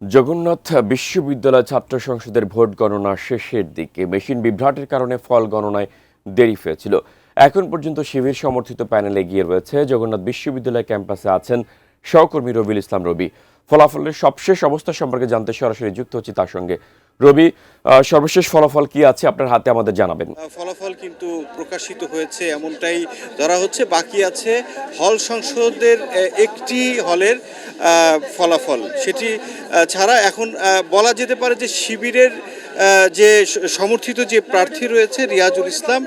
জগন্নাথ বিশ্ববিদ্যালয় ছাত্র সংসদের ভোট গণনা শেষের দিকে মেশিন বিভ্রাটের কারণে ফল গণনায় দেরি হয়েছিল। এখন পর্যন্ত শিবির সমর্থিত প্যানেল এগিয়ে রয়েছে। জগন্নাথ বিশ্ববিদ্যালয় ক্যাম্পাসে আছেন সহকর্মী রবিউল ইসলাম রবি। ফলাফলের সবশেষ অবস্থা সম্পর্কে জানতে সরাসরি যুক্ত হচ্ছি তার সঙ্গে। রবি, সর্বশেষ ফলাফল কি আছে আপনার হাতে আমাদের জানাবেন। ফলাফল কিন্তু প্রকাশিত হয়েছে এমনটাই ধরা হচ্ছে। বাকি আছে হল সংসদের একটি হলের ফলাফল, সেটি ছাড়া এখন বলা যেতে পারে যে শিবিরের যে সমর্থিত যে প্রার্থী রয়েছে রিয়াজুল ইসলাম,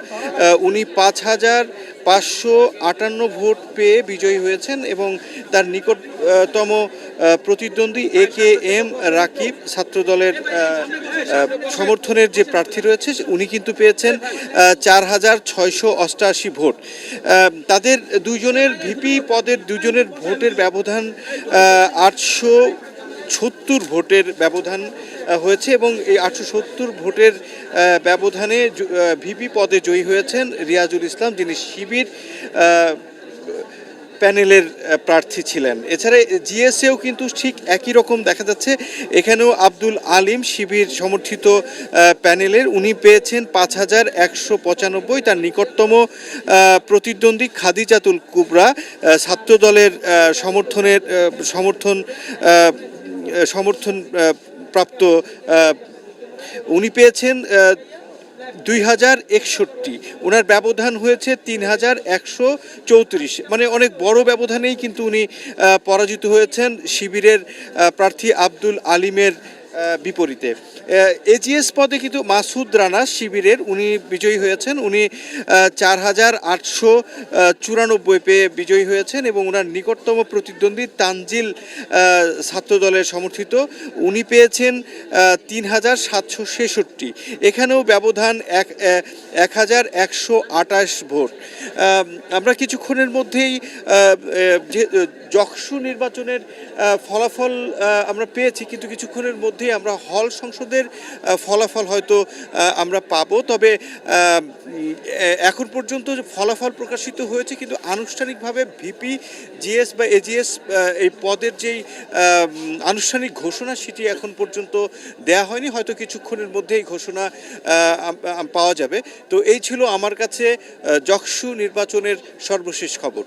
উনি 5,558 ভোট পেয়ে বিজয়ী হয়েছেন এবং তার নিকটতম প্রতিদ্বন্দ্বী AKM রাকিব ছাত্রদলের সমর্থনের যে প্রার্থী রয়েছে উনি কিন্তু পেয়েছেন 4,688 ভোট। তাদের দুজনের ভিপি পদের দুজনের ভোটের ব্যবধান 870 ভোটের ব্যবধান হয়েছে এবং এই 870 ভোটের ব্যবধানে ভিপি পদে জয়ী হয়েছেন রিয়াজুল ইসলাম, যিনি শিবির প্যানেলের প্রার্থী ছিলেন। এছাড়া জিএসেও কিন্তু ঠিক একই রকম দেখা যাচ্ছে। এখানেও আব্দুল আলিম শিবির সমর্থিত প্যানেলের, উনি পেয়েছেন 5,195। তার নিকটতম প্রতিদ্বন্দ্বী খাদিজাতুল কুবরা ছাত্রদলের সমর্থন প্রাপ্ত, উনি পেয়েছেন 2,061। ওনার ব্যবধান হয়েছে 3,134, মানে অনেক বড় ব্যবধানেই কিন্তু উনি পরাজিত হয়েছেন শিবিরের প্রার্থী আব্দুল আলিমের বিপরীতে। এজিএস পদে কিন্তু মাসুদ রানা শিবিরের, উনি বিজয়ী হয়েছেন। উনি 4,894 পেয়ে বিজয়ী হয়েছেন এবং ওনার নিকটতম প্রতিদ্বন্দ্বী তানজিল ছাত্রদলের সমর্থিত, উনি পেয়েছেন 3,766। এখানেও ব্যবধান 1,128 ভোট। আমরা কিছুক্ষণের মধ্যেই যকসু নির্বাচনের ফলাফল আমরা পেয়েছি, কিন্তু কিছুক্ষণের মধ্যেই আমরা হল সংসদের ফলাফল হয়তো আমরা পাবো। তবে এখন পর্যন্ত ফলাফল প্রকাশিত হয়েছে, কিন্তু আনুষ্ঠানিকভাবে ভিপি, জিএস বা এজিএস এই পদের যেই আনুষ্ঠানিক ঘোষণা সেটি এখন পর্যন্ত দেয়া হয়নি। হয়তো কিছুক্ষণের মধ্যেই ঘোষণা পাওয়া যাবে। তো এই ছিল আমার কাছে যকসু নির্বাচনের সর্বশেষ খবর।